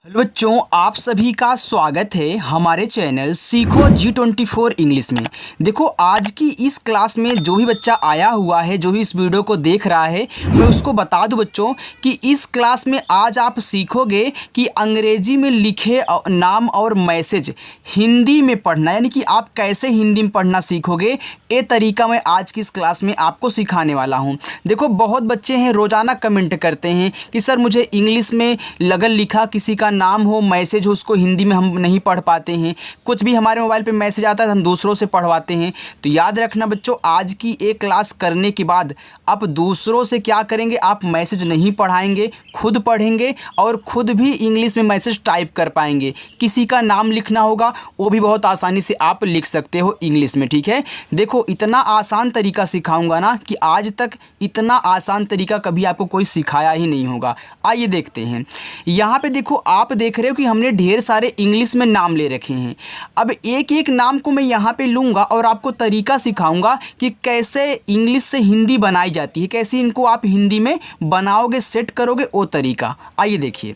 Hello बच्चों, आप सभी का स्वागत है हमारे चैनल सीखो G24 इंग्लिश में। देखो, आज की इस क्लास में जो भी बच्चा आया हुआ है, जो भी इस वीडियो को देख रहा है, मैं उसको बता दूं बच्चों कि इस क्लास में आज आप सीखोगे कि अंग्रेजी में लिखे नाम और मैसेज हिंदी में पढ़ना, यानी कि आप कैसे हिंदी में पढ़ना सीखोगे। ये तरीका मैं आज की इस क्लास में आपको सिखाने वाला हूँ। देखो, बहुत बच्चे हैं रोज़ाना कमेंट करते हैं कि सर मुझे इंग्लिश में लगन लिखा किसी का नाम हो, मैसेज हो, उसको हिंदी में हम नहीं पढ़ पाते हैं। कुछ भी हमारे मोबाइल पे मैसेज आता है हम दूसरों से पढ़वाते हैं। तो याद रखना बच्चों, आज की एक क्लास करने के बाद आप दूसरों से क्या करेंगे, आप मैसेज नहीं पढ़ाएंगे, खुद पढ़ेंगे और खुद भी इंग्लिश में मैसेज टाइप कर पाएंगे। किसी का नाम लिखना होगा वो भी बहुत आसानी से आप लिख सकते हो इंग्लिश में, ठीक है। देखो, इतना आसान तरीका सिखाऊंगा ना कि आज तक इतना आसान तरीका कभी आपको कोई सिखाया ही नहीं होगा। आइए देखते हैं। यहाँ पे देखो, आप देख रहे हो कि हमने ढेर सारे इंग्लिश में नाम ले रखे हैं। अब एक एक नाम को मैं यहाँ पे लूँगा और आपको तरीका सिखाऊंगा कि कैसे इंग्लिश से हिंदी बनाई जाती है, कैसे इनको आप हिंदी में बनाओगे, सेट करोगे, वो तरीका। आइए देखिए,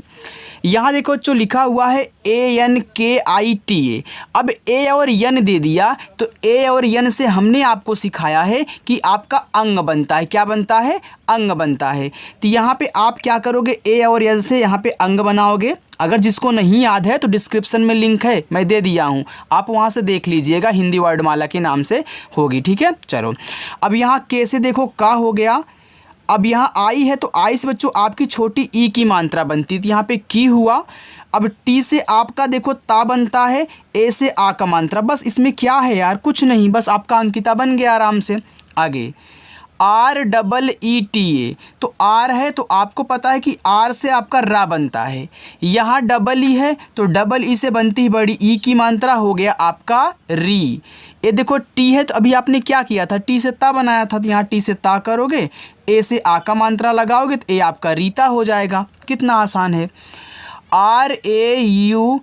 यहाँ देखो जो लिखा हुआ है ANKITA। अब ए और यन दे दिया तो ए और यन से हमने आपको सिखाया है कि आपका अंग बनता है। क्या बनता है? अंग बनता है। तो यहाँ पे आप क्या करोगे, ए और यन से यहाँ पे अंग बनाओगे। अगर जिसको नहीं याद है तो डिस्क्रिप्शन में लिंक है, मैं दे दिया हूँ, आप वहाँ से देख लीजिएगा, हिंदी वर्डमाला के नाम से होगी, ठीक है। चलो, अब यहाँ के से देखो का हो गया। अब यहाँ आई है तो आई से बच्चों आपकी छोटी ई की मात्रा बनती थी, यहाँ पे की हुआ। अब टी से आपका देखो ता बनता है, ए से आ का मात्रा। बस इसमें क्या है यार, कुछ नहीं, बस आपका अंकिता बन गया आराम से। आगे REETA, तो आर है तो आपको पता है कि आर से आपका रा बनता है। यहाँ डबल ई है तो डबल ई से बनती है बड़ी ई की मात्रा, हो गया आपका री। ये देखो टी है तो अभी आपने क्या किया था, टी से ता बनाया था, तो यहाँ टी से ता करोगे, ए से आ का मात्रा लगाओगे तो ए आपका रीता हो जाएगा। कितना आसान है। RAUNAK,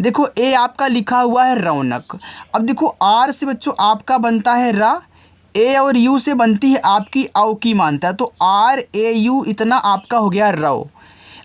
देखो ए आपका लिखा हुआ है रौनक। अब देखो आर से बच्चों आपका बनता है रा, ए और यू से बनती है आपकी औ की मात्रा, तो RAU इतना आपका हो गया रौ।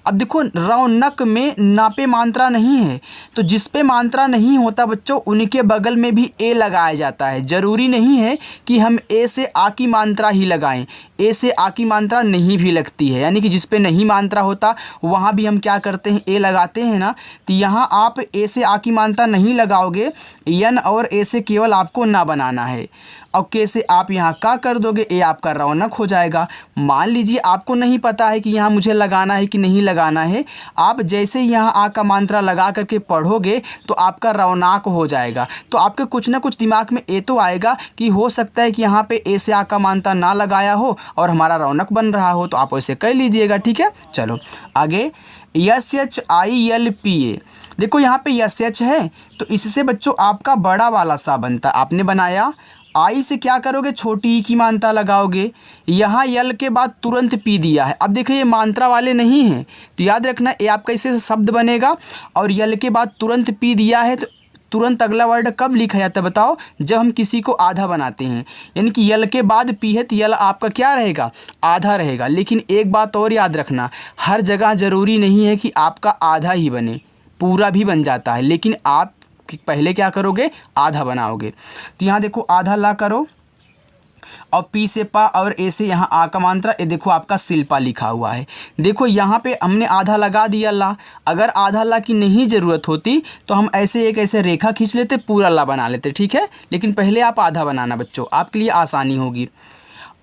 अब देखो रौनक में ना पे मात्रा नहीं है, तो जिस पे मात्रा नहीं होता बच्चों उनके बगल में भी ए लगाया जाता है। ज़रूरी नहीं है कि हम ए से आ की मात्रा ही लगाएं, ए से आ की मात्रा नहीं भी लगती है, यानी कि जिस पे नहीं मात्रा होता वहाँ भी हम क्या करते हैं, ए लगाते हैं ना। तो यहाँ आप ए से आ की मात्रा नहीं लगाओगे, यन और ए से केवल आपको ना बनाना है। और के से आप यहाँ का कर दोगे, ए आपका रौनक हो जाएगा। मान लीजिए आपको नहीं पता है कि यहाँ मुझे लगाना है कि नहीं लगाना है, आप जैसे ही यहाँ आ का मात्रा लगा करके पढ़ोगे तो आपका रौनक हो जाएगा। तो आपके कुछ ना कुछ दिमाग में ए तो आएगा कि हो सकता है कि यहाँ पे ए से आ का मात्रा ना लगाया हो और हमारा रौनक बन रहा हो, तो आप वैसे कर लीजिएगा, ठीक है। चलो आगे, SHILPA, देखो यहाँ पे SH है तो इससे बच्चों आपका बड़ा वाला सा बनता, आपने बनाया। आई से क्या करोगे, छोटी ई की मात्रा लगाओगे। यहाँ यल के बाद तुरंत पी दिया है। अब देखिए ये मात्रा वाले नहीं हैं, तो याद रखना ये आपका इससे शब्द बनेगा। और यल के बाद तुरंत पी दिया है तो तुरंत अगला वर्ड कब लिखा जाता है बताओ, जब हम किसी को आधा बनाते हैं। यानी कि यल के बाद पी है तो यल आपका क्या रहेगा, आधा रहेगा। लेकिन एक बात और याद रखना, हर जगह ज़रूरी नहीं है कि आपका आधा ही बने, पूरा भी बन जाता है, लेकिन आप पहले क्या करोगे, आधा बनाओगे। तो यहाँ देखो आधा ला करो और पी से पा और ए से यहाँ आ का मात्रा, ये देखो आपका शिल्पा लिखा हुआ है। देखो यहाँ पे हमने आधा लगा दिया ला। अगर आधा ला की नहीं ज़रूरत होती तो हम ऐसे एक ऐसे रेखा खींच लेते, पूरा ला बना लेते, ठीक है। लेकिन पहले आप आधा बनाना बच्चों, आपके लिए आसानी होगी।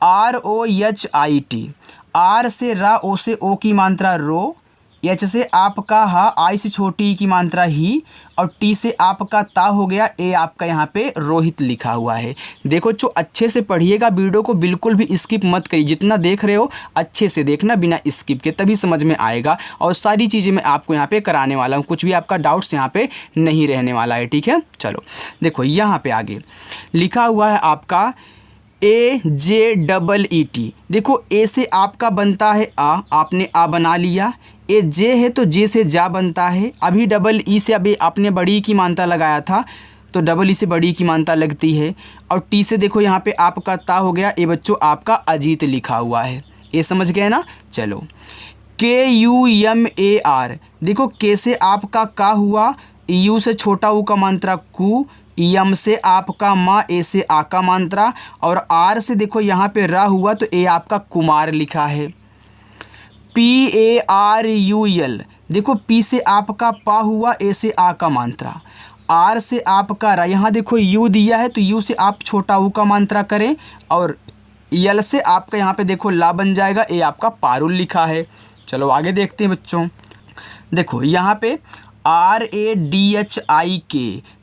ROHIT, आर से रा, ओ से ओ की मात्रा रो, एच से आपका हा, आई से छोटी की मात्रा ही, और टी से आपका ता हो गया, ए आपका यहाँ पे रोहित लिखा हुआ है। देखो जो अच्छे से पढ़िएगा, वीडियो को बिल्कुल भी स्किप मत करिए, जितना देख रहे हो अच्छे से देखना बिना स्किप के, तभी समझ में आएगा। और सारी चीज़ें मैं आपको यहाँ पे कराने वाला हूँ, कुछ भी आपका डाउट्स यहाँ पे नहीं रहने वाला है, ठीक है। चलो देखो यहाँ पे आगे लिखा हुआ है आपका AJEET। देखो ए से आपका बनता है आ, आपने आ बना लिया। ए जे है तो जे से जा बनता है। अभी डबल ई से अभी आपने बड़ी की मात्रा लगाया था तो डबल ई से बड़ी की मात्रा लगती है। और टी से देखो यहाँ पे आपका ता हो गया, ए बच्चों आपका अजीत लिखा हुआ है, ये समझ गए ना। चलो KUMAR, देखो के से आपका का हुआ, यू से छोटा ऊ का मात्रा कु, यम से आपका मा, ए से आ का मात्रा, और आर से देखो यहाँ पे रा हुआ तो ए आपका कुमार लिखा है। PARUL, देखो पी से आपका पा हुआ, ए से आ का मात्रा, आर से आपका रा, यहाँ देखो यू दिया है तो यू से आप छोटा ऊ का मात्रा करें, और यल से आपका यहाँ पे देखो ला बन जाएगा, ए आपका पारुल लिखा है। चलो आगे देखते हैं बच्चों। देखो यहाँ पे RADHIK,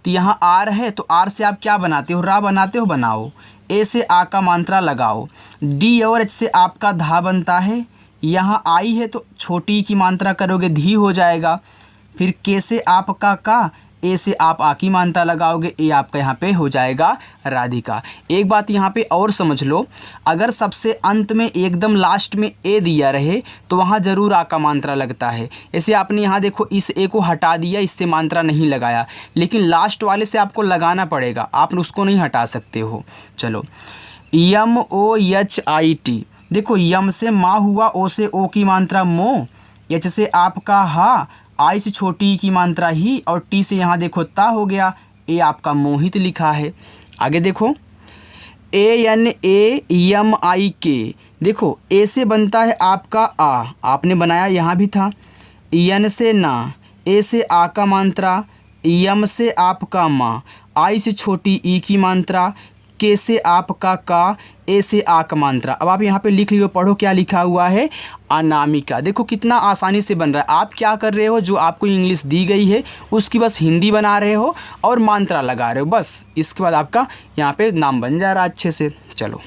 तो यहाँ आर है तो आर से आप क्या बनाते हो, रा बनाते हो, बनाओ। ए से आ का मात्रा लगाओ। डी और एच से आपका धा बनता है, यहाँ आई है तो छोटी की मात्रा करोगे धी हो जाएगा। फिर के से आपका का, ए से आप आ की मात्रा लगाओगे, ए आपका यहाँ पे हो जाएगा राधिका। एक बात यहाँ पे और समझ लो, अगर सबसे अंत में एकदम लास्ट में ए दिया रहे तो वहाँ ज़रूर आ का मात्रा लगता है। ऐसे आपने यहाँ देखो इस ए को हटा दिया, इससे मात्रा नहीं लगाया, लेकिन लास्ट वाले से आपको लगाना पड़ेगा, आप उसको नहीं हटा सकते हो। चलो MOHIT, देखो यम से माँ हुआ, ओ से ओ की मात्रा मो, एच से आपका हा, आई से छोटी की मात्रा ही, और टी से यहाँ देखो ता हो गया, ए आपका मोहित लिखा है। आगे देखो ANAMIK, देखो ए से बनता है आपका आ, आपने बनाया यहाँ भी था, यन से ना, ए से आ का मात्रा, यम से आपका माँ, आई से छोटी ई की मात्रा, के से आपका का, ए से आ का मात्रा। अब आप यहाँ पे लिख लियो, पढ़ो क्या लिखा हुआ है, अनामिका। देखो कितना आसानी से बन रहा है। आप क्या कर रहे हो, जो आपको इंग्लिश दी गई है उसकी बस हिंदी बना रहे हो और मात्रा लगा रहे हो, बस इसके बाद आपका यहाँ पे नाम बन जा रहा है अच्छे से। चलो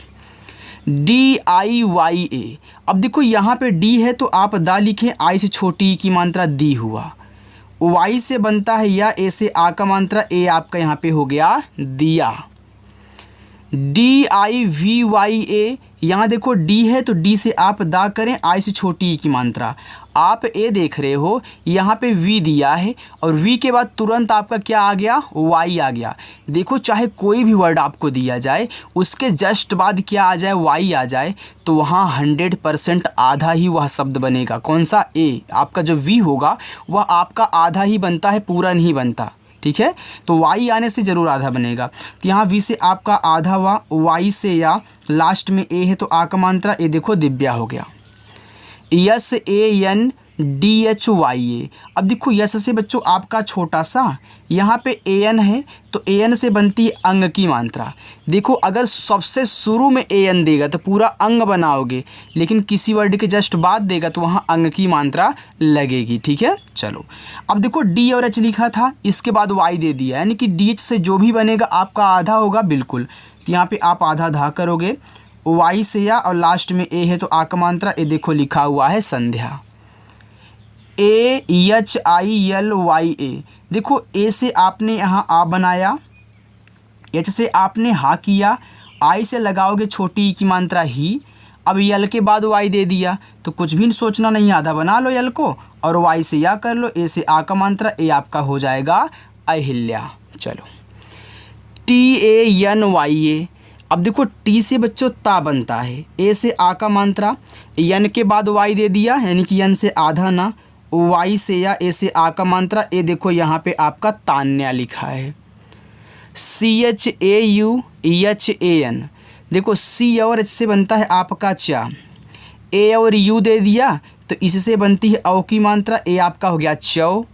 DIYA, अब देखो यहाँ पे डी है तो आप दा लिखें, आई से छोटी की मात्रा दी हुआ, वाई से बनता है या, ए से आ का मात्रा, ए आपका यहाँ पे हो गया दिया। DIVYA, यहाँ देखो डी है तो डी से आप दा करें, आई से छोटी ई की मात्रा, आप ए देख रहे हो यहाँ पे वी दिया है और वी के बाद तुरंत आपका क्या आ गया, वाई आ गया। देखो चाहे कोई भी वर्ड आपको दिया जाए उसके जस्ट बाद क्या आ जाए, वाई आ जाए, तो वहाँ 100% आधा ही वह शब्द बनेगा। कौन सा, ए आपका जो वी होगा वह आपका आधा ही बनता है, पूरा नहीं बनता, ठीक है। तो वाई आने से ज़रूर आधा बनेगा। तो यहाँ वी से आपका आधा हुआ, वाई से या, लास्ट में ए है तो आ का मात्रा, ए देखो दिव्या हो गया। SANDHYA, अब देखो यस से बच्चों आपका छोटा सा, यहाँ पे AN है तो AN से बनती है अंग की मात्रा। देखो अगर सबसे शुरू में AN देगा तो पूरा अंग बनाओगे, लेकिन किसी वर्ड के जस्ट बाद देगा तो वहाँ अंग की मात्रा लगेगी, ठीक है। चलो अब देखो D और H लिखा था, इसके बाद Y दे दिया, यानी कि DH से जो भी बनेगा आपका आधा होगा बिल्कुल। तो यहाँ पे आप आधा धा करोगे, वाई से या, और लास्ट में ए है तो आ का मात्रा, ए देखो लिखा हुआ है संध्या। AHILYA, देखो ए से आपने यहाँ आ बनाया, एच से आपने हा किया, आई से लगाओगे छोटी की मात्रा ही, अब यल के बाद वाई दे दिया तो कुछ भी सोचना नहीं, आधा बना लो यल को और वाई से या कर लो, ए से आ का मात्रा, ए आपका हो जाएगा अहिल्या। चलो TANYA, अब देखो टी से बच्चों ता बनता है, ए से आ का मात्रा, यन के बाद वाई दे दिया, यानी कि यन से आधा ना, वाई से या, ए से आ का मात्रा, ए देखो यहाँ पे आपका तान्या लिखा है। CHAUHAN, देखो सी और एच से बनता है आपका चा, ए और यू दे दिया तो इससे बनती है औ की मात्रा, ए आपका हो गया चौ,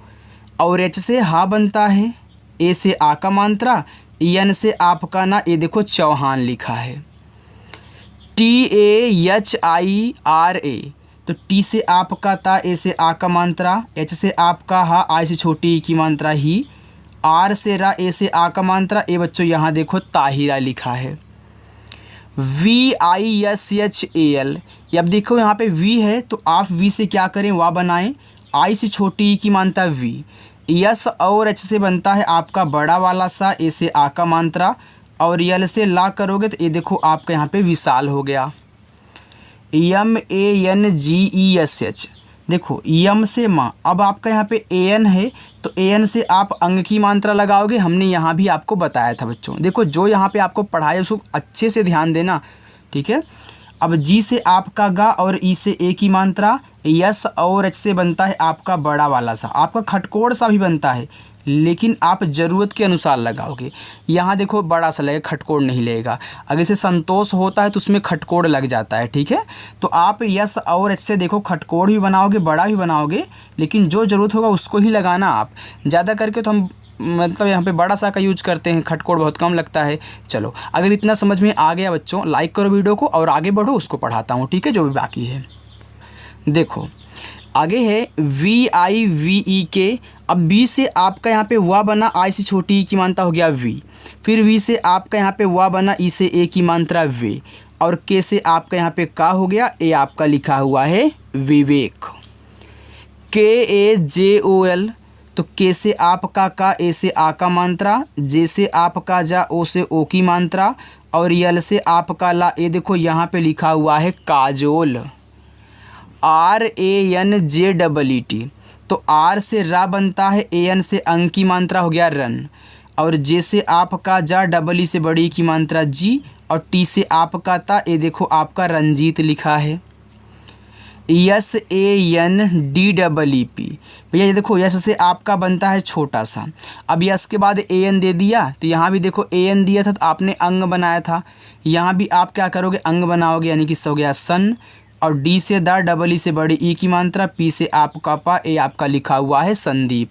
और एच से हा बनता है, ए से आ का मात्रा, यन से आपका ना, ए देखो चौहान लिखा है। TAHIRA, तो टी से आपका ता, ए से आ का मात्रा, एच से आपका हा, आई से छोटी की मात्रा ही, आर से रा, ए से आ का मात्रा, ए बच्चों यहाँ देखो ताहिरा लिखा है। VISHAL, अब देखो यहाँ पे वी है तो आप वी से क्या करें, वाह बनाएं, आई से छोटी की मात्रा वी, यस और एच से बनता है आपका बड़ा वाला सा, ए से आ का मात्रा, और यल से ला करोगे तो ये देखो आपका यहाँ पे विशाल हो गया। MANGESH, देखो यम से माँ, अब आपका यहाँ पे AN है तो AN से आप अंग की मात्रा लगाओगे, हमने यहाँ भी आपको बताया था बच्चों। देखो जो यहाँ पे आपको पढ़ाया उसको अच्छे से ध्यान देना, ठीक है। अब जी से आपका गा और ई से ए की मात्रा, यस और एच से बनता है आपका बड़ा वाला सा, आपका खटकोड़ सा भी बनता है, लेकिन आप ज़रूरत के अनुसार लगाओगे। यहाँ देखो बड़ा सा लगेगा, खटकोड़ नहीं लगेगा। अगर इसे संतोष होता है तो उसमें खटकोड़ लग जाता है, ठीक है। तो आप यस और एच से देखो खटकोड़ भी बनाओगे, बड़ा भी बनाओगे, लेकिन जो ज़रूरत होगा उसको ही लगाना आप। ज़्यादा करके तो हम मतलब यहाँ पे बड़ा सा का यूज करते हैं, खटकोड़ बहुत कम लगता है। चलो, अगर इतना समझ में आ गया बच्चों, लाइक करो वीडियो को और आगे बढ़ो, उसको पढ़ाता हूँ, ठीक है, जो भी बाकी है। देखो आगे है VIVE। अब बी से आपका यहाँ पे वा बना, आई से छोटी ई की मात्रा हो गया वी। फिर वी से आपका यहाँ पे वा बना, ई से ए की मात्रा वे। और के से आपका यहाँ पे का हो गया, ए आपका लिखा हुआ है विवेक। KAJOL, तो के से आपका का, ए से आ का मात्रा, जे से आपका जा, ओ से ओ की मात्रा, और यल से आपका ला। ये देखो यहाँ पे लिखा हुआ है काजोल, RANJEET। तो आर से रा बनता है, AN से अंग की मात्रा हो गया रन, और जे से आपका जा, डबल ई से बड़ी की मात्रा जी, और टी से आपका ता, ये देखो आपका रंजीत लिखा है। SANDEEP। भैया ये देखो यस से आपका बनता है छोटा सा, अब यस के बाद AN दे दिया, तो यहाँ भी देखो AN दिया था तो आपने अंग बनाया था, यहाँ भी आप क्या करोगे, अंग बनाओगे, यानी कि हो गया सन। और डी से दा, डबल ई से बड़ी ई की मात्रा, पी से आपका पा, ए आपका लिखा हुआ है संदीप,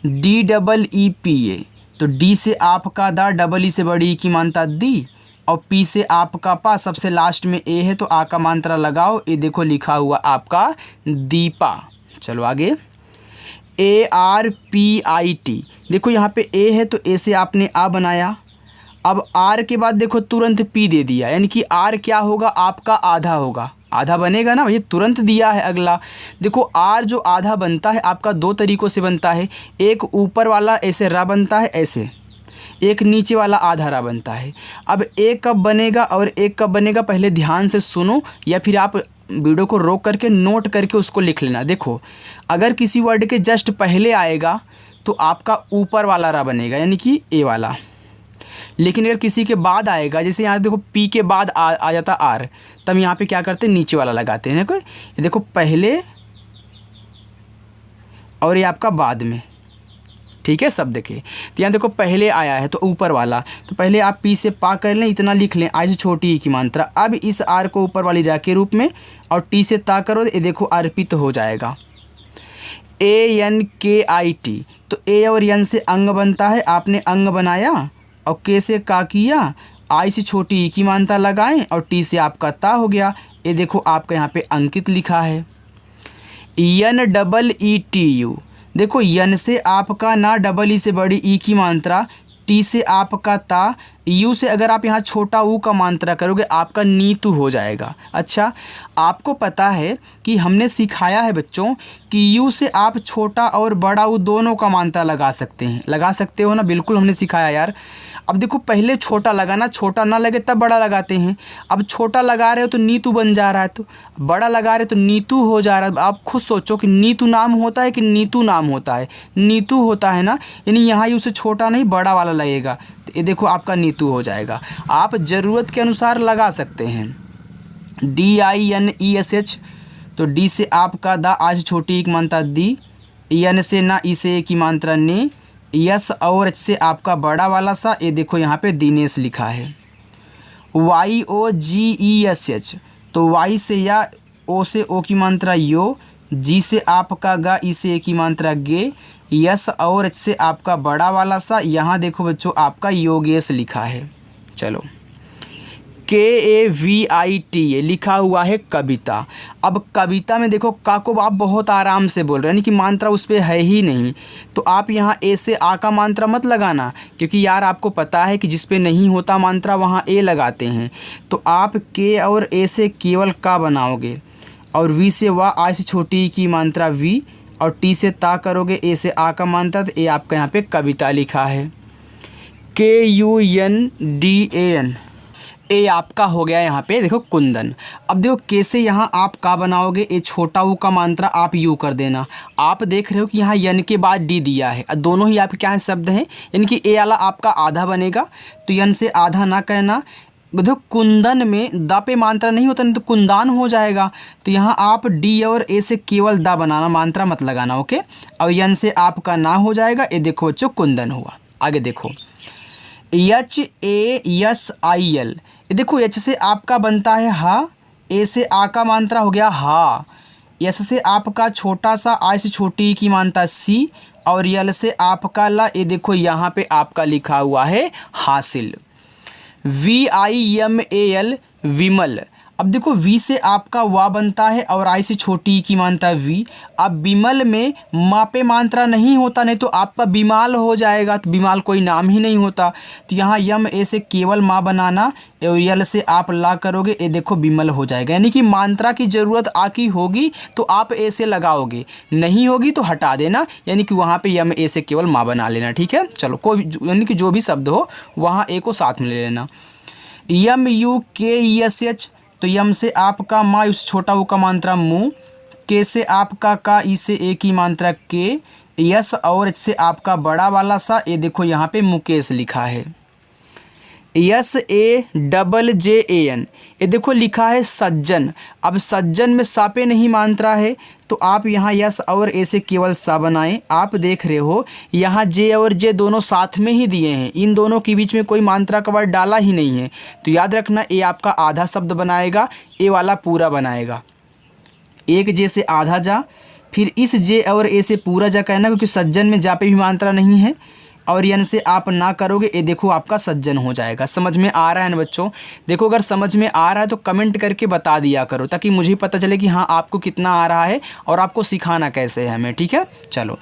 DEEPA। तो डी से आपका दा, डबल ई से बड़ी ई की मात्रा दी, और पी से आपका पा, सबसे लास्ट में ए है तो आ का मात्रा लगाओ, ये देखो लिखा हुआ आपका दीपा। चलो आगे, ARPIT। देखो यहाँ पे ए है तो ए से आपने आ बनाया, अब आर के बाद देखो तुरंत पी दे दिया, यानी कि आर क्या होगा, आपका आधा होगा, आधा बनेगा ना, ये तुरंत दिया है। अगला देखो आर जो आधा बनता है आपका दो तरीक़ों से बनता है, एक वीपर वाला ऐसे रा बनता है ऐसे, एक नीचे वाला आधा रा बनता है। अब एक कब बनेगा और एक कब बनेगा, पहले ध्यान से सुनो, या फिर आप वीडियो को रोक करके नोट करके उसको लिख लेना। देखो अगर किसी वर्ड के जस्ट पहले आएगा तो आपका ऊपर वाला रा बनेगा, यानी कि ए वाला, लेकिन अगर किसी के बाद आएगा, जैसे यहाँ देखो पी के बाद आ जाता आर, तब यहाँ पे क्या करते हैं, नीचे वाला लगाते हैं। ये देखो पहले और ये आपका बाद में, ठीक है शब्द के। तो यहाँ देखो पहले आया है तो ऊपर वाला, तो पहले आप पी से पा कर लें, इतना लिख लें, आई से छोटी ई की मात्रा। अब इस आर को ऊपर वाली रा के रूप में और टी से ता करो, ये देखो अर्पित हो जाएगा, ANKIT। तो ए और एन से अंग बनता है, आपने अंग बनाया, और के से का किया, आई से छोटी ई की मात्रा लगाएं, और टी से आपका ता हो गया, ये देखो आपका यहाँ पे अंकित लिखा है। NEETU। देखो यन से आपका ना, डबल ई से बड़ी ई की मात्रा, टी से आपका ता, यू से अगर आप यहाँ छोटा ऊ का मात्रा करोगे आपका नीतू हो जाएगा। अच्छा, आपको पता है कि हमने सिखाया है बच्चों कि यू से आप छोटा और बड़ा ऊ दोनों का मात्रा लगा सकते हैं, लगा सकते हो ना, बिल्कुल हमने सिखाया यार। अब देखो पहले छोटा लगाना, छोटा ना लगे तब बड़ा लगाते हैं। अब छोटा लगा रहे हो तो नीतू बन जा रहा है, तो बड़ा लगा रहे हो तो नीतू हो जा रहा है। आप खुद सोचो कि नीतू नाम होता है कि नीतू नाम होता है, नीतू होता है ना, यानी यहाँ यू से छोटा नहीं बड़ा वाला लगेगा, तो ये देखो आपका नीतू हो जाएगा। आप ज़रूरत के अनुसार लगा सकते हैं। DINESH। तो डी से आपका दा, आज छोटी एक मात्रा दी, एन से ना, ई से की मात्रा ने, यस और एच से आपका बड़ा वाला सा, ये देखो यहाँ पे दिनेश लिखा है। YOGESH। तो वाई से या, ओ से ओ की मात्रा यो, जी से आपका गा, ई से ए की मात्रा गे, यस और एच से आपका बड़ा वाला सा, यहाँ देखो बच्चों आपका योगेश लिखा है। चलो, KAVIT लिखा हुआ है कविता। अब कविता में देखो का को आप बहुत आराम से बोल रहे हैं, यानी कि मात्रा उस पर है ही नहीं, तो आप यहाँ ए से आ का मात्रा मत लगाना, क्योंकि यार आपको पता है कि जिस पे नहीं होता मात्रा वहाँ ए लगाते हैं। तो आप के और ए से केवल का बनाओगे, और वी से वाह, आई से छोटी की मात्रा वी, और टी से ता करोगे, ए से आ का मात्रा, तो ए आपका यहाँ पे कविता लिखा है। KUNDAN, ए आपका हो गया यहाँ पे देखो कुंदन। अब देखो के से यहाँ आप का बनाओगे, ए छोटा ऊ का मात्रा आप यू कर देना। आप देख रहे हो कि यहाँ यन के बाद डी दिया है, दोनों ही आपके क्या है शब्द हैं, यानी कि ए वाला आपका आधा बनेगा, तो यन से आधा ना कहना, देखो कुंदन में द पे मात्रा नहीं होता, नहीं तो कुंदान हो जाएगा। तो यहाँ आप डी और ए से केवल द बनाना, मात्रा मत लगाना, ओके। और यन से आपका ना हो जाएगा। ये देखो बच्चों कुंदन हुआ। आगे देखो HASIL, ये देखो एच से आपका बनता है हा, ए से आ का मात्रा हो गया हा, एस से आपका छोटा सा, आई से छोटी की मात्रा सी, और यल से आपका ला। ये देखो यहाँ पे आपका लिखा हुआ है हासिल। VIMAL विमल। अब देखो वी से आपका वा बनता है और आई से छोटी की मात्रा वी। अब विमल में मापे मात्रा नहीं होता, नहीं तो आपका बिमाल हो जाएगा, तो बिमाल कोई नाम ही नहीं होता। तो यहाँ यम ए से केवल माँ बनाना और यल से आप ला करोगे, ये देखो बिमल हो जाएगा। यानी कि मात्रा की ज़रूरत आकी होगी तो आप ए से लगाओगे, नहीं होगी तो हटा देना, यानी कि वहाँ पे यम ए से केवल माँ बना लेना, ठीक है। चलो कोई यानी कि जो भी शब्द हो वहाँ ए को साथ में ले लेना। MUKESH, तो यम से आपका माँ, उस छोटा वो का मात्रा मुँह, के से आपका का, ई से ए की मात्रा के, यस और एच से आपका बड़ा वाला सा। ये देखो यहाँ पे मुकेश लिखा है, SAJJAN। ये देखो लिखा है सज्जन। अब सज्जन में सा पे नहीं मात्रा है, तो आप यहाँ यस और ए से केवल सा बनाएं। आप देख रहे हो यहाँ जे और जे दोनों साथ में ही दिए हैं, इन दोनों के बीच में कोई मात्रा का वर्ड डाला ही नहीं है। तो याद रखना ए आपका आधा शब्द बनाएगा, ए वाला पूरा बनाएगा। एक जे से आधा जा, फिर इस जे और ए से पूरा जा कहना, क्योंकि सज्जन में जा पे भी मात्रा नहीं है, और यन से आप ना करोगे, ये देखो आपका सज्जन हो जाएगा। समझ में आ रहा है ना बच्चों? देखो अगर समझ में आ रहा है तो कमेंट करके बता दिया करो, ताकि मुझे पता चले कि हाँ आपको कितना आ रहा है और आपको सिखाना कैसे है हमें, ठीक है। चलो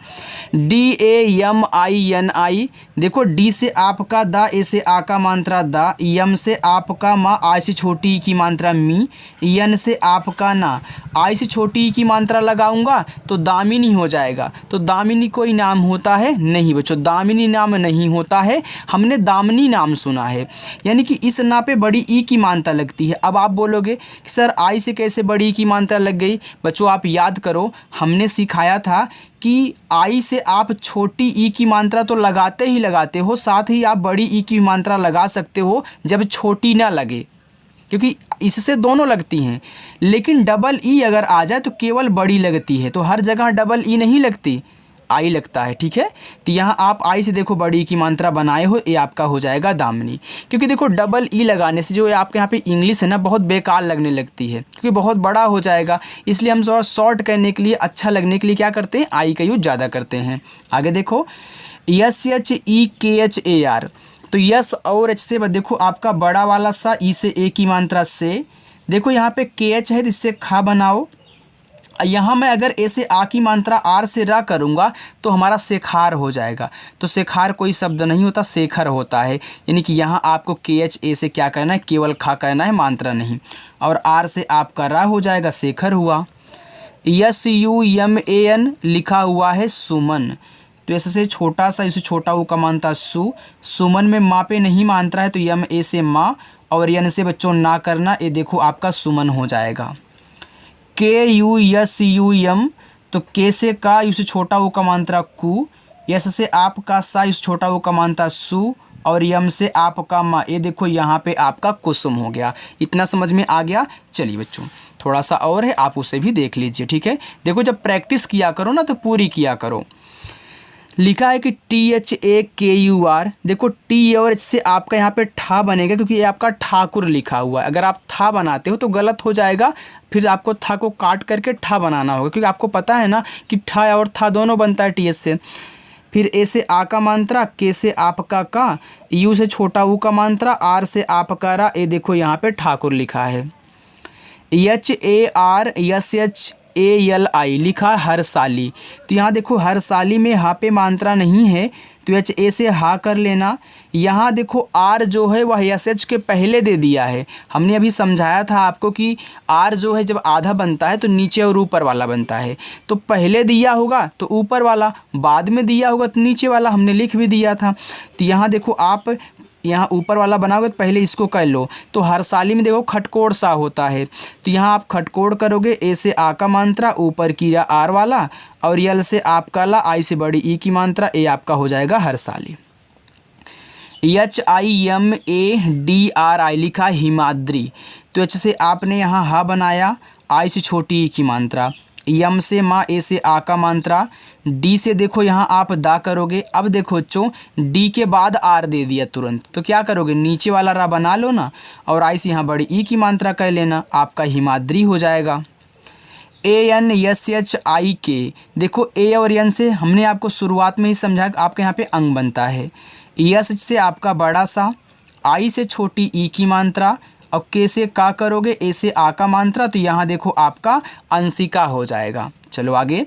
DAMINI, देखो डी से आपका दा, ए से आ का मात्रा दा, यम से आपका माँ, आई से छोटी की मात्रा मी, यन से आपका ना, आई से छोटी की मात्रा लगाऊंगा तो दामिनी हो जाएगा। तो दामिनी कोई नाम होता है नहीं बच्चों, दामिनी नाम नहीं होता है, हमने दामनी नाम सुना है। यानी कि इस ना पे बड़ी ई की मात्रा लगती है। अब आप बोलोगे कि सर आई से कैसे बड़ी ई की मात्रा लग गई? बच्चों आप याद करो, हमने सिखाया था कि आई से आप छोटी ई की मात्रा तो लगाते ही लगाते हो, साथ ही आप बड़ी ई की मात्रा लगा सकते हो जब छोटी ना लगे, क्योंकि इससे दोनों लगती हैं। लेकिन डबल ई अगर आ जाए तो केवल बड़ी लगती है, तो हर जगह डबल ई नहीं लगती, आई लगता है, ठीक है। तो यहाँ आप आई से देखो बड़ी की मात्रा बनाए हो, ये आपका हो जाएगा दामनी। क्योंकि देखो डबल ई लगाने से जो आपके यहाँ पे इंग्लिश है ना बहुत बेकार लगने लगती है, क्योंकि बहुत बड़ा हो जाएगा। इसलिए हम थोड़ा शॉर्ट करने के लिए, अच्छा लगने के लिए क्या करते हैं, आई का यूज ज़्यादा करते हैं। आगे देखो SHEKHAR, तो यस और एच से देखो आपका बड़ा वाला सा, ई से ए की मात्रा से, देखो यहाँ पे KH है, इससे खा बनाओ। यहाँ मैं अगर ए से आ की मात्रा आर से रा करूँगा तो हमारा शेखार हो जाएगा। तो शेखार कोई शब्द नहीं होता, शेखर होता है। यानी कि यहाँ आपको KH ए से क्या करना है, केवल खा करना है, मात्रा नहीं। और आर से आपका रा हो जाएगा, शेखर हुआ। SUMAN लिखा हुआ है सुमन। तो ऐसे से छोटा सा, इसे छोटा वो का मात्रा सु, सुमन में माँ पे नहीं मात्रा है, तो यम ए से माँ और यन से बच्चों ना करना, ये देखो आपका सुमन हो जाएगा। KUSUM, तो के से का, इसे छोटा वो का मात्रा कु, यस से आपका सा, इस छोटा वो का मात्रा सु, और यम से आपका मा, ये देखो यहाँ पे आपका कुसुम हो गया। इतना समझ में आ गया? चलिए बच्चों थोड़ा सा और है, आप उसे भी देख लीजिए, ठीक है। देखो जब प्रैक्टिस किया करो ना तो पूरी किया करो। लिखा है कि THAKUR, देखो टी और एच से आपका यहाँ पे ठा बनेगा, क्योंकि ये आपका ठाकुर लिखा हुआ है। अगर आप था बनाते हो तो गलत हो जाएगा, फिर आपको था को काट करके ठा बनाना होगा, क्योंकि आपको पता है ना कि ठा और था दोनों बनता है TH से। फिर ए से आ का मात्रा, के से आपका का, यू से छोटा ऊ का मात्रा, आर से आपका रा, ये देखो यहाँ पे ठाकुर लिखा है। HARSHALI लिखा हर साली। तो यहाँ देखो हर साली में हा पे मात्रा नहीं है, तो एच ए से हा कर लेना। यहाँ देखो आर जो है वह एस एच के पहले दे दिया है। हमने अभी समझाया था आपको कि आर जो है जब आधा बनता है तो नीचे और ऊपर वाला बनता है। तो पहले दिया होगा तो ऊपर वाला, बाद में दिया होगा तो नीचे वाला, हमने लिख भी दिया था। तो यहाँ देखो आप यहाँ ऊपर वाला बनाओगे तो पहले इसको कर लो। तो हर साली में देखो खटकोड़ सा होता है, तो यहाँ आप खटकोड़ करोगे, ए से आ का मात्रा, ऊपर की आर वाला, और यल से आपका ला, आई से बड़ी ई की मात्रा, ए आपका हो जाएगा हर साली। HIMADRI लिखा हिमाद्री। तो एच से आपने यहाँ हा बनाया, आई से छोटी ई की मात्रा, यम से माँ, ए से आ का मात्रा, डी से देखो यहाँ आप दा करोगे। अब देखो बच्चों डी के बाद आर दे दिया तुरंत, तो क्या करोगे, नीचे वाला रा बना लो ना और आई से यहाँ बड़ी ई की मात्रा कर लेना, आपका हिमाद्री हो जाएगा। ANSHI देखो ए और एन से हमने आपको शुरुआत में ही समझाया कि आपके यहाँ पे अंग बनता है। यस से आपका बड़ा सा, आई से छोटी ई की मात्रा, और के से का करोगे, ए से आ का मात्रा, तो यहाँ देखो आपका अंशिका हो जाएगा। चलो आगे,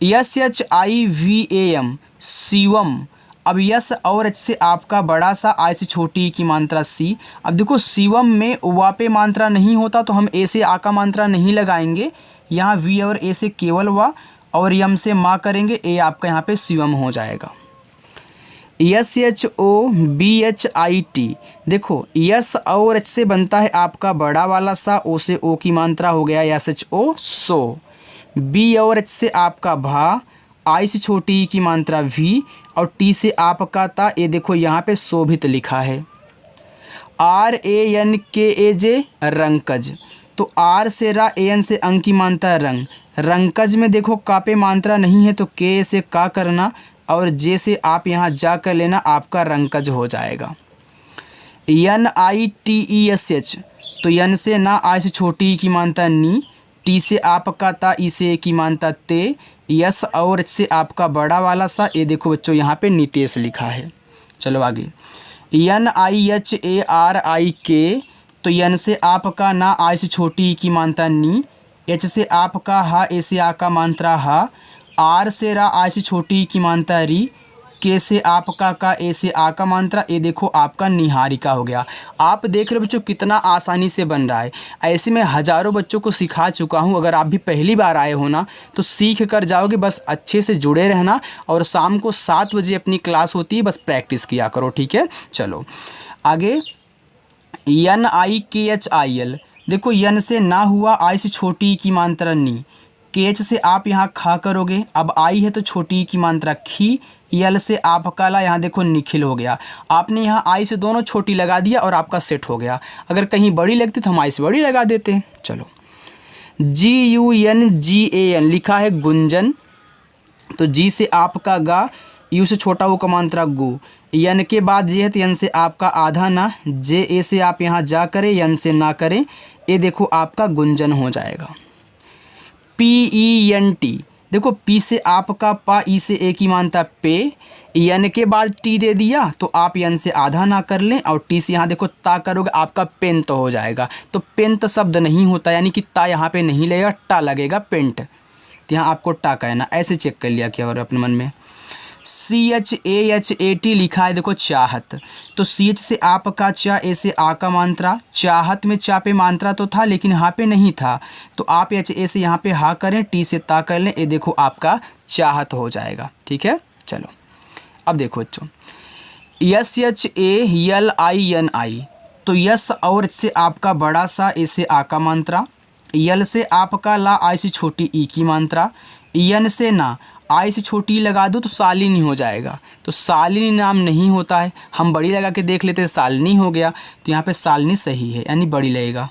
SHIVAM शिवम। अब यस और एच से आपका बड़ा सा, आई से छोटी ई की मात्रा सी। अब देखो शिवम में वा पे मात्रा नहीं होता तो हम ए से आ का मात्रा नहीं लगाएंगे, यहाँ वी और ए से केवल वा और यम से माँ करेंगे, ए आपका यहाँ पे शिवम हो जाएगा। SHOBHIT देखो यस और एच से बनता है आपका बड़ा वाला सा, ओ से ओ की मात्रा हो गया SHO सो। बी और एच से आपका भा, आई से छोटी ई की मात्रा वी, और टी से आपका ता, ये देखो यहाँ पे शोभित लिखा है। RANKAJ रंकज। तो आर से रा, एन से अंक की मात्रा रंग, रंकज में देखो का पे मात्रा नहीं है तो के से का करना, और जे से आप यहाँ जा कर लेना, आपका रंकज हो जाएगा। NITESH तो यन से ना, आई से छोटी ई की मात्रा नी, टी से आपका ता, ई से ए की मात्रा ते, यस और एच से आपका बड़ा वाला सा, ये देखो बच्चों यहाँ पे नितेश लिखा है। चलो आगे, NIHARIK तो यन से आपका ना, आई से छोटी ई की मात्रा नी, एच से आपका हा, ए से आ का मात्रा हा, आर से रा, आई से छोटी ई की मात्रा री, के से आपका का, ए से आ का मात्रा, ये देखो आपका निहारिका हो गया। आप देख रहे हो बच्चों कितना आसानी से बन रहा है। ऐसे में हज़ारों बच्चों को सिखा चुका हूँ, अगर आप भी पहली बार आए हो ना तो सीख कर जाओगे। बस अच्छे से जुड़े रहना, और शाम को 7 बजे अपनी क्लास होती है, बस प्रैक्टिस किया करो, ठीक है। चलो आगे, NIKHIL देखो यन से ना हुआ, आई से छोटी ई की मात्रा नी, केच से आप यहाँ खा करोगे, अब आई है तो छोटी ई की मात्रा खी, यल से आपका ला, यहाँ देखो निखिल हो गया। आपने यहाँ आई से दोनों छोटी लगा दिया और आपका सेट हो गया। अगर कहीं बड़ी लगती तो हम आई से बड़ी लगा देते। चलो, GUNGAN लिखा है गुंजन। तो जी से आपका गा, यू से छोटा वो का मात्रा गु, यन के बाद जे है तो यन से आपका आधा ना, जे ए से आप यहाँ जा करें, यन से ना करें, ये देखो आपका गुंजन हो जाएगा। PENT देखो पी से आपका पा, ई से ए की मात्रा पे, यन के बाद टी दे दिया तो आप यन से आधा ना कर लें, और टी से यहाँ देखो ता करोगे, आपका पेंट हो जाएगा। तो पेंट शब्द नहीं होता, यानी कि ता यहाँ पे नहीं लगेगा, टा लगेगा पेंट, तो यहाँ आपको टा कहना। ऐसे चेक कर लिया क्या और अपने मन में। CHAHAT लिखा है देखो चाहत। तो CH से आपका चा, ए से आ का मात्रा, चाहत में चा पे मात्रा तो था लेकिन यहाँ पे नहीं था, तो आप HA से यहाँ पे हा करें, टी से ता कर लें, ये देखो आपका चाहत हो जाएगा, ठीक है। चलो अब देखो बच्चों, SHALINI तो यस और एच से आपका बड़ा सा, ए से आ का मात्रा, यल से आपका ला, आई से छोटी ई की मात्रा, यन से ना, आई से छोटी लगा दो तो सालिनी हो जाएगा। तो सालिनी नाम नहीं होता है, हम बड़ी लगा के देख लेते, सालिनी हो गया, तो यहाँ पे सालिनी सही है, यानी बड़ी लगेगा।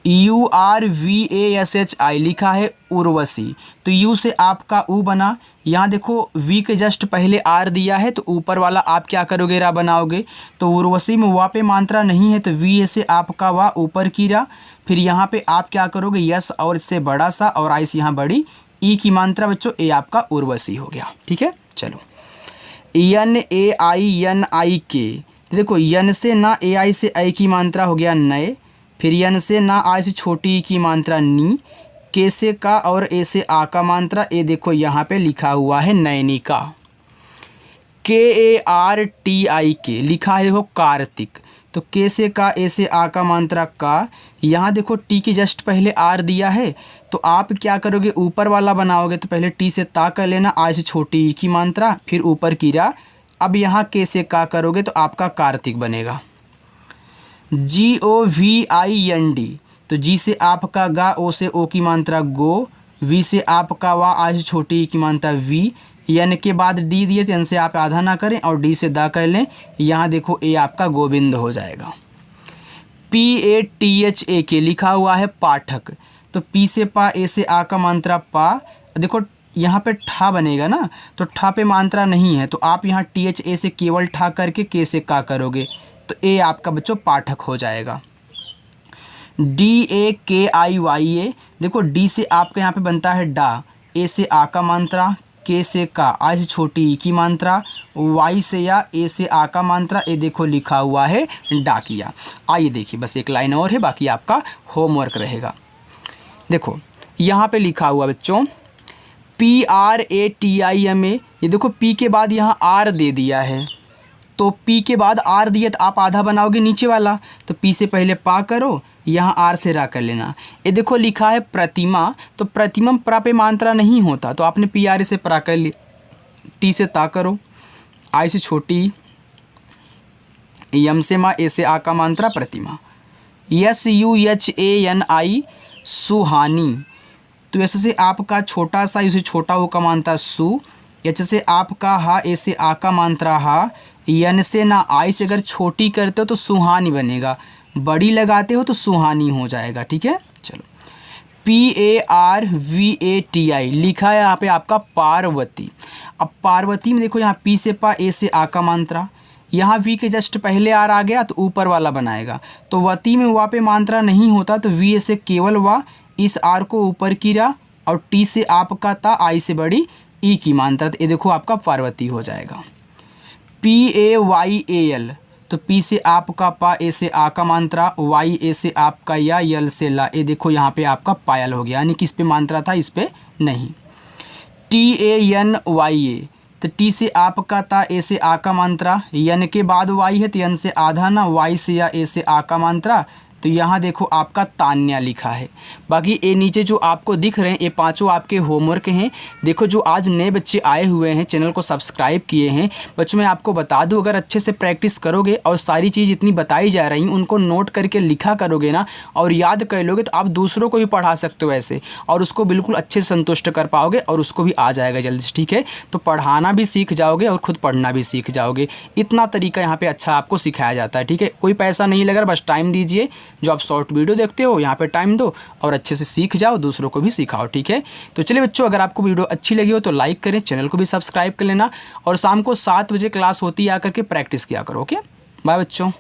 URVASHI लिखा है उर्वशी। तो यू से आपका ऊ बना, यहाँ देखो वी के जस्ट पहले आर दिया है, तो ऊपर वाला आप क्या करोगे, रा बनाओगे। तो उर्वशी में वा पे मात्रा नहीं है, तो वी से आपका वा ऊपर की रा, फिर यहाँ पे आप क्या करोगे, यस और इससे बड़ा सा, और आई से यहाँ बड़ी ई की मात्रा बच्चों, ए आपका उर्वशी हो गया, ठीक है। चलो, NAINIK देखो यन से ना, ए आई से आई की मात्रा हो गया नए, फिर यन से ना, आई से छोटी ई की मात्रा नी, के से का और ए से आ का मात्रा, ए देखो यहाँ पे लिखा हुआ है नैनिका। KARTIK लिखा है देखो कार्तिक। तो के से का, ए से आ का मात्रा का, यहाँ देखो टी के जस्ट पहले आर दिया है, तो आप क्या करोगे, ऊपर वाला बनाओगे, तो पहले टी से ता कर लेना, आई से छोटी ई की मात्रा, फिर ऊपर की रा, अब यहाँ के से का करोगे तो आपका कार्तिक बनेगा। GOVIND तो जी से आपका गा, ओ से ओ की मात्रा गो, वी से आपका वा, आई से छोटी ई की मात्रा वी, यन के बाद डी दिए तो यन से आप आधा ना करें और डी से दा कर लें। यहाँ देखो ए आपका गोविंद हो जाएगा। PATHAK लिखा हुआ है पाठक, तो पी से पा, ए से आ का मात्रा पा। देखो यहाँ पे ठा बनेगा ना, तो ठा पे मात्रा नहीं है, तो आप यहाँ THA से केवल ठा करके के से का करोगे, तो ए आपका बच्चों पाठक हो जाएगा। DAKIYA, देखो डी से आपका यहाँ पे बनता है डा, ए से आ का मात्रा, के से का, आई से छोटी ई की मात्रा, वाई से या, ए से आ का मात्रा, ए देखो लिखा हुआ है डाकिया। आइए देखिए, बस एक लाइन और है, बाकी आपका होमवर्क रहेगा। देखो यहाँ पे लिखा हुआ बच्चों PRATIMA, ये देखो पी के बाद यहाँ आर दे दिया है, तो पी के बाद आर दिया तो आप आधा बनाओगे नीचे वाला, तो पी से पहले पा करो, यहाँ आर से रा कर लेना। ये देखो लिखा है प्रतिमा, तो प्रतिमम प्रा पे मात्रा नहीं होता, तो आपने PRA से प्रा कर लिया, टी से ता करो, आई से छोटी, यम से माँ, ए से आ का मात्रा प्रतिमा। SUHANI सुहानी, तो ऐसे से आपका छोटा सा, इसे छोटा हो का मात्रा सु, एच से आपका हा, ए से आ का मात्रा हा, यन से ना, आई से अगर छोटी करते हो तो सुहानी बनेगा, बड़ी लगाते हो तो सुहानी हो जाएगा। ठीक है, चलो PARVATI लिखा है यहाँ पे आपका पार्वती। अब पार्वती में देखो यहाँ पी से पा, ए से आ का मात्रा, यहाँ वी के जस्ट पहले आर आ गया तो ऊपर वाला बनाएगा, तो वती में वा पे मात्रा नहीं होता, तो वी से केवल वा, इस आर को ऊपर की रा, और टी से आपका ता, आई से बड़ी ई की मात्रा, तो ये देखो आपका पार्वती हो जाएगा। PAYAL, तो पी से आपका पा, ए से आ का मात्रा, वाई, ए से आपका या, यल से ला, ये देखो यहाँ पे आपका पायल हो गया, यानी कि इस पे मात्रा था, इस पे नहीं। TANYA, तो टी से आपका ता, ए से आ का मात्रा, यन के बाद वाई है तो यन से आधा ना, वाई से या, ए से आ का मात्रा, तो यहाँ देखो आपका तान्या लिखा है। बाकी ये नीचे जो आपको दिख रहे हैं ये पांचों आपके होमवर्क हैं। देखो जो आज नए बच्चे आए हुए हैं, चैनल को सब्सक्राइब किए हैं, बच्चों मैं आपको बता दूं, अगर अच्छे से प्रैक्टिस करोगे और सारी चीज़ इतनी बताई जा रही उनको नोट करके लिखा करोगे ना और याद कर लोगे, तो आप दूसरों को भी पढ़ा सकते हो ऐसे, और उसको बिल्कुल अच्छे से संतुष्ट कर पाओगे और उसको भी आ जाएगा जल्दी से। ठीक है, तो पढ़ाना भी सीख जाओगे और ख़ुद पढ़ना भी सीख जाओगे। इतना तरीका यहाँ पर अच्छा आपको सिखाया जाता है। ठीक है, कोई पैसा नहीं लगा, बस टाइम दीजिए, जो आप शॉर्ट वीडियो देखते हो यहाँ पे टाइम दो और अच्छे से सीख जाओ, दूसरों को भी सिखाओ। ठीक है, तो चलिए बच्चों, अगर आपको वीडियो अच्छी लगी हो तो लाइक करें, चैनल को भी सब्सक्राइब कर लेना, और शाम को 7 बजे क्लास होती है, आकर के प्रैक्टिस किया करो। ओके, बाय बच्चों।